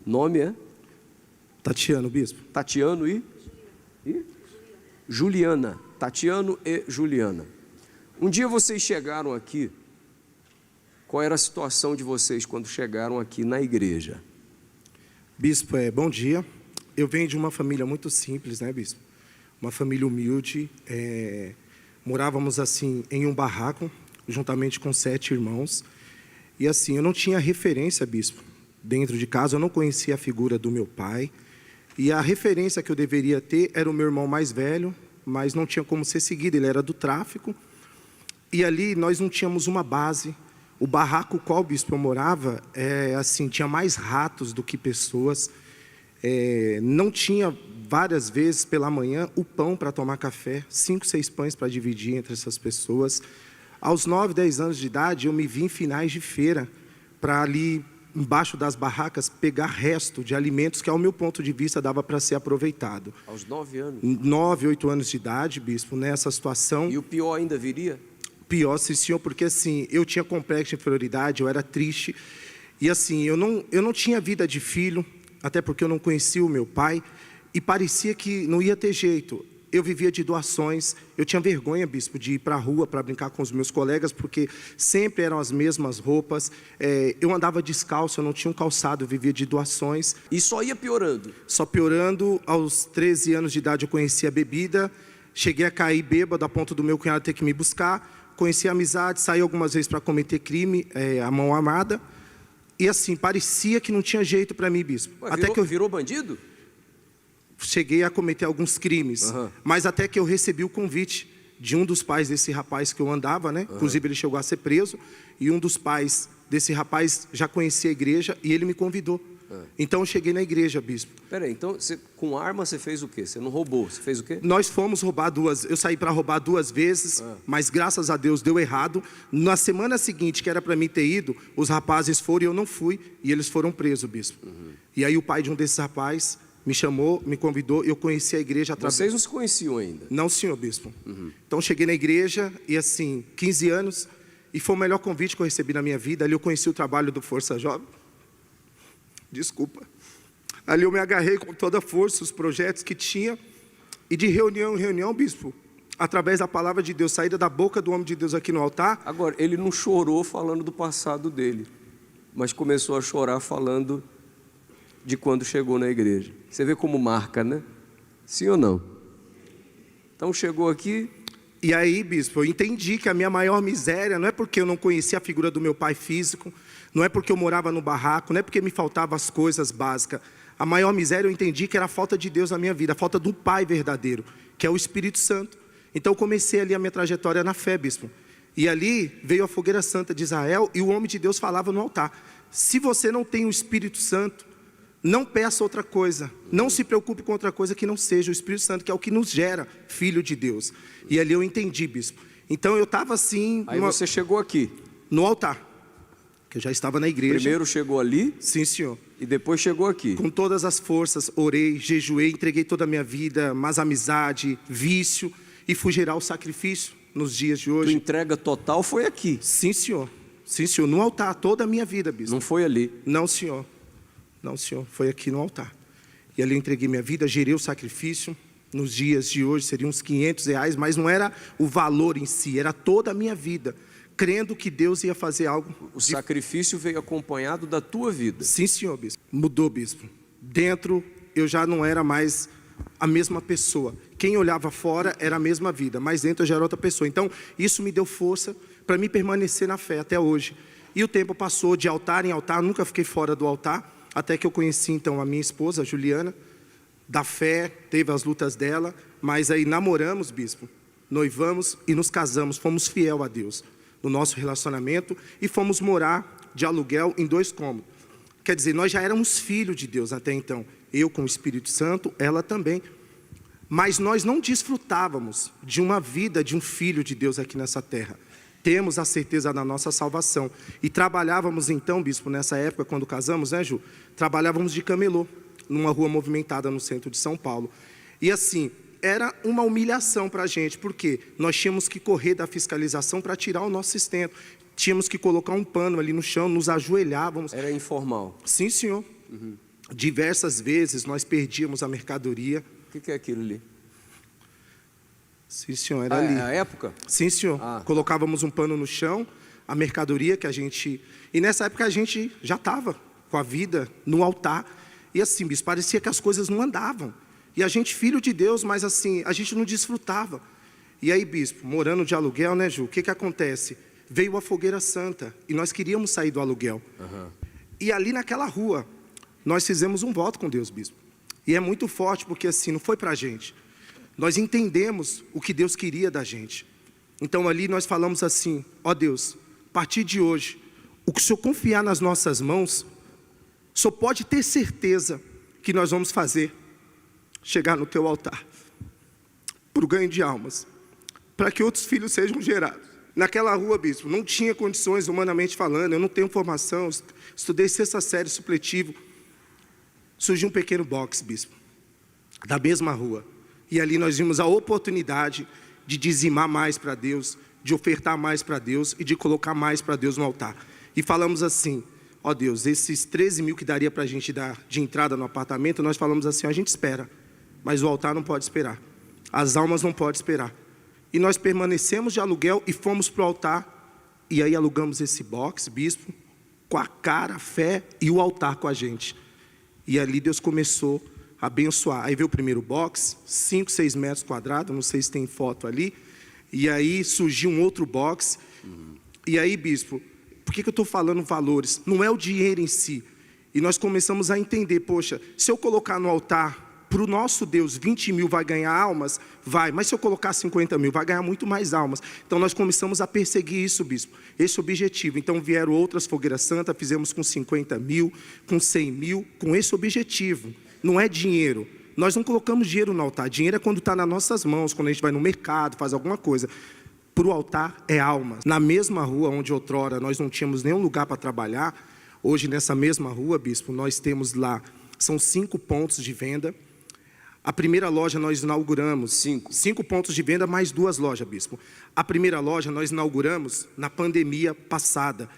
Nome é? Tatiano, bispo. Tatiano e Juliana. Tatiano e Juliana. Um dia vocês chegaram aqui. Qual era a situação de vocês quando chegaram aqui na igreja? Bispo, bom dia. Eu venho de uma família muito simples, né, bispo? Uma família humilde. Morávamos assim em um barraco, juntamente com 7 irmãos. E assim, eu não tinha referência, bispo, dentro de casa. Eu não conhecia a figura do meu pai. E a referência que eu deveria ter era o meu irmão mais velho, mas não tinha como ser seguido. Ele era do tráfico. E ali nós não tínhamos uma base. O barraco qual, bispo, eu morava, assim, tinha mais ratos do que pessoas. Não tinha, várias vezes pela manhã, o pão para tomar café, 5, 6 pães para dividir entre essas pessoas. Aos 9, 10 anos de idade, eu me vi em finais de feira para ali, embaixo das barracas, pegar resto de alimentos que, ao meu ponto de vista, dava para ser aproveitado. Aos 9 anos? 9, 8 anos de idade, bispo, nessa situação. E o pior ainda viria? Pior, sim, senhor, porque assim, eu tinha complexo de inferioridade, eu era triste. E assim, eu não tinha vida de filho, até porque eu não conhecia o meu pai. E parecia que não ia ter jeito. Eu vivia de doações, eu tinha vergonha, bispo, de ir para a rua para brincar com os meus colegas, porque sempre eram as mesmas roupas. Eu andava descalço, eu não tinha um calçado, eu vivia de doações. E só ia piorando? Só piorando. Aos 13 anos de idade eu conheci a bebida, cheguei a cair bêbado a ponto do meu cunhado ter que me buscar. Conheci a amizade, saí algumas vezes para cometer crime, a mão armada. E assim, parecia que não tinha jeito para mim, bispo. Ué, até que eu virou bandido? Cheguei a cometer alguns crimes, mas até que eu recebi o convite de um dos pais desse rapaz que eu andava, né? Inclusive ele chegou a ser preso, e um dos pais desse rapaz já conhecia a igreja e ele me convidou. Então eu cheguei na igreja, bispo. Peraí, então com arma você fez o quê? Você não roubou, você fez o quê? Nós fomos roubar eu saí para roubar 2 vezes, mas graças a Deus deu errado. Na semana seguinte, que era para mim ter ido, os rapazes foram e eu não fui, e eles foram presos, bispo. E aí o pai de um desses rapazes me chamou, me convidou, eu conheci a igreja através... Vocês não se conheciam ainda? Não, senhor bispo. Então cheguei na igreja e assim, 15 anos, e foi o melhor convite que eu recebi na minha vida. Ali eu conheci o trabalho do Força Jovem. Desculpa. Ali eu me agarrei com toda a força, os projetos que tinha, e de reunião em reunião, bispo, através da palavra de Deus, saída da boca do homem de Deus aqui no altar. Agora, ele não chorou falando do passado dele, mas começou a chorar falando de quando chegou na igreja. Você vê como marca, né? Sim ou não? Então chegou aqui... E aí, bispo, eu entendi que a minha maior miséria não é porque eu não conhecia a figura do meu pai físico, não é porque eu morava no barraco, não é porque me faltavam as coisas básicas. A maior miséria eu entendi que era a falta de Deus na minha vida, a falta de um pai verdadeiro, que é o Espírito Santo. Então eu comecei ali a minha trajetória na fé, bispo. E ali veio a fogueira santa de Israel e o homem de Deus falava no altar: se você não tem o Espírito Santo, não peça outra coisa, não se preocupe com outra coisa que não seja o Espírito Santo, que é o que nos gera filho de Deus. E ali eu entendi, bispo. Então eu estava assim... Aí você chegou aqui? No altar, que eu já estava na igreja. Primeiro chegou ali? Sim, senhor. E depois chegou aqui? Com todas as forças, orei, jejuei, entreguei toda a minha vida, mas amizade, vício, e fui gerar o sacrifício nos dias de hoje. Tua entrega total foi aqui? Sim, senhor. Sim, senhor. No altar, toda a minha vida, bispo. Não foi ali? Não, senhor. Não, senhor, foi aqui no altar. E ali eu entreguei minha vida, gerei o sacrifício. Nos dias de hoje seriam uns R$500, mas não era o valor em si, era toda a minha vida, crendo que Deus ia fazer algo. O sacrifício veio acompanhado da tua vida? Sim, senhor, bispo. Mudou, bispo. Dentro eu já não era mais a mesma pessoa. Quem olhava fora era a mesma vida, mas dentro eu já era outra pessoa. Então isso me deu força para me permanecer na fé até hoje. E o tempo passou de altar em altar, nunca fiquei fora do altar. Até que eu conheci então a minha esposa, a Juliana, da fé, teve as lutas dela, mas aí namoramos, bispo, noivamos e nos casamos, fomos fiel a Deus no nosso relacionamento e fomos morar de aluguel em 2 cômodos. Quer dizer, nós já éramos filhos de Deus até então, eu com o Espírito Santo, ela também. Mas nós não desfrutávamos de uma vida de um filho de Deus aqui nessa terra. Temos a certeza da nossa salvação. E trabalhávamos então, bispo, nessa época, quando casamos, né, Ju? Trabalhávamos de camelô, numa rua movimentada no centro de São Paulo. E assim, era uma humilhação para a gente, porque nós tínhamos que correr da fiscalização para tirar o nosso sustento. Tínhamos que colocar um pano ali no chão, nos ajoelhávamos. Era informal? Sim, senhor. Diversas vezes nós perdíamos a mercadoria. O que é aquilo ali? Sim, senhor, era ali. É a época? Sim, senhor. Colocávamos um pano no chão, a mercadoria que a gente... E nessa época a gente já estava com a vida no altar. E assim, bispo, parecia que as coisas não andavam. E a gente, filho de Deus, mas assim, a gente não desfrutava. E aí, bispo, morando de aluguel, né, Ju? O que acontece? Veio a fogueira santa e nós queríamos sair do aluguel. E ali naquela rua, nós fizemos um voto com Deus, bispo. E é muito forte porque assim, não foi para a gente. Nós entendemos o que Deus queria da gente. Então ali nós falamos assim, ó Deus, a partir de hoje, o que o Senhor confiar nas nossas mãos, o Senhor pode ter certeza que nós vamos fazer chegar no teu altar, para o ganho de almas, para que outros filhos sejam gerados. Naquela rua, bispo, não tinha condições, humanamente falando, eu não tenho formação, estudei sexta série supletivo. Surgiu um pequeno box, bispo, da mesma rua. E ali nós vimos a oportunidade de dizimar mais para Deus, de ofertar mais para Deus e de colocar mais para Deus no altar. E falamos assim, ó Deus, esses 13 mil que daria para a gente dar de entrada no apartamento, nós falamos assim, a gente espera, mas o altar não pode esperar. As almas não podem esperar. E nós permanecemos de aluguel e fomos para o altar. E aí alugamos esse box, bispo, com a cara, a fé e o altar com a gente. E ali Deus começou a abençoar. Aí veio o primeiro box, 5, 6 metros quadrados, não sei se tem foto ali. E aí surgiu um outro box. E aí, bispo, por que eu estou falando valores? Não é o dinheiro em si. E nós começamos a entender, poxa, se eu colocar no altar, para o nosso Deus, 20 mil vai ganhar almas? Vai, mas se eu colocar 50 mil, vai ganhar muito mais almas. Então nós começamos a perseguir isso, bispo, esse objetivo. Então vieram outras fogueiras santas, fizemos com 50 mil, com 100 mil, com esse objetivo. Não é dinheiro, nós não colocamos dinheiro no altar, dinheiro é quando está nas nossas mãos, quando a gente vai no mercado, faz alguma coisa. Para o altar é almas. Na mesma rua onde outrora nós não tínhamos nenhum lugar para trabalhar, hoje nessa mesma rua, bispo, nós temos lá, são 5 pontos de venda. A primeira loja nós inauguramos, 5 pontos de venda mais 2 lojas, bispo. A primeira loja nós inauguramos na pandemia passada.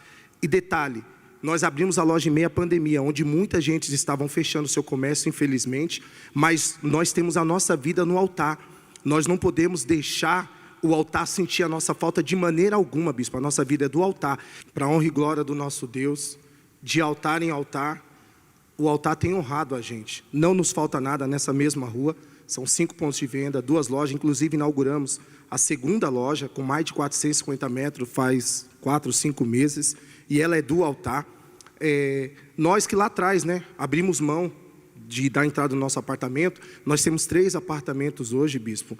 E detalhe, nós abrimos a loja em meia pandemia, onde muita gente estavam fechando seu comércio, infelizmente, mas nós temos a nossa vida no altar. Nós não podemos deixar o altar sentir a nossa falta de maneira alguma, bispo. A nossa vida é do altar, para a honra e glória do nosso Deus, de altar em altar. O altar tem honrado a gente. Não nos falta nada nessa mesma rua. São 5 pontos de venda, 2 lojas. Inclusive inauguramos a segunda loja com mais de 450 metros faz 4, 5 meses. E ela é do altar. Nós que lá atrás, né, abrimos mão de dar entrada no nosso apartamento. Nós temos 3 apartamentos hoje, bispo.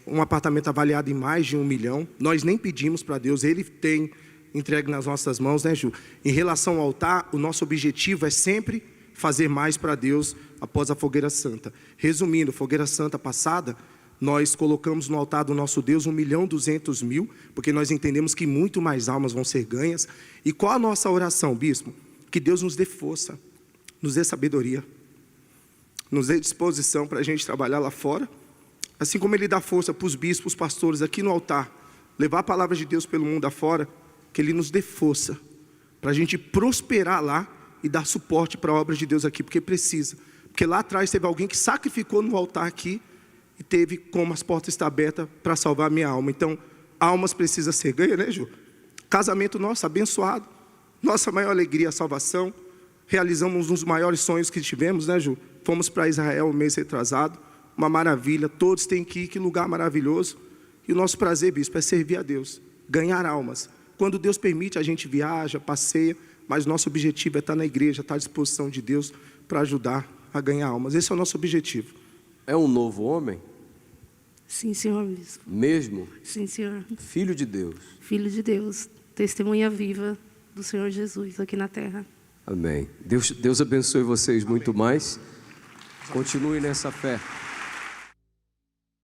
Um apartamento avaliado em mais de 1 milhão. Nós nem pedimos para Deus, Ele tem entregue nas nossas mãos, né, Ju? Em relação ao altar, o nosso objetivo é sempre fazer mais para Deus após a fogueira santa. Resumindo, fogueira santa passada, nós colocamos no altar do nosso Deus 1.200.000, porque nós entendemos que muito mais almas vão ser ganhas. E qual a nossa oração, bispo? Que Deus nos dê força, nos dê sabedoria, nos dê disposição para a gente trabalhar lá fora, assim como Ele dá força para os bispos, pastores aqui no altar, levar a palavra de Deus pelo mundo afora, que Ele nos dê força para a gente prosperar lá e dar suporte para a obra de Deus aqui, porque precisa. Porque lá atrás teve alguém que sacrificou no altar aqui e teve como as portas estar abertas para salvar a minha alma. Então, almas precisam ser ganhas, né, Ju? Casamento nosso, abençoado. Nossa maior alegria, a salvação. Realizamos um dos maiores sonhos que tivemos, né, Ju? Fomos para Israel um mês retrasado. Uma maravilha, todos têm que ir, que lugar maravilhoso. E o nosso prazer, bispo, é servir a Deus, ganhar almas. Quando Deus permite, a gente viaja, passeia, mas nosso objetivo é estar na igreja, estar à disposição de Deus para ajudar a ganhar almas. Esse é o nosso objetivo. É um novo homem? Sim, senhor bispo. Mesmo? Sim, senhor. Filho de Deus. Filho de Deus, testemunha viva do Senhor Jesus aqui na terra. Amém. Deus abençoe vocês muito mais. Continue nessa fé.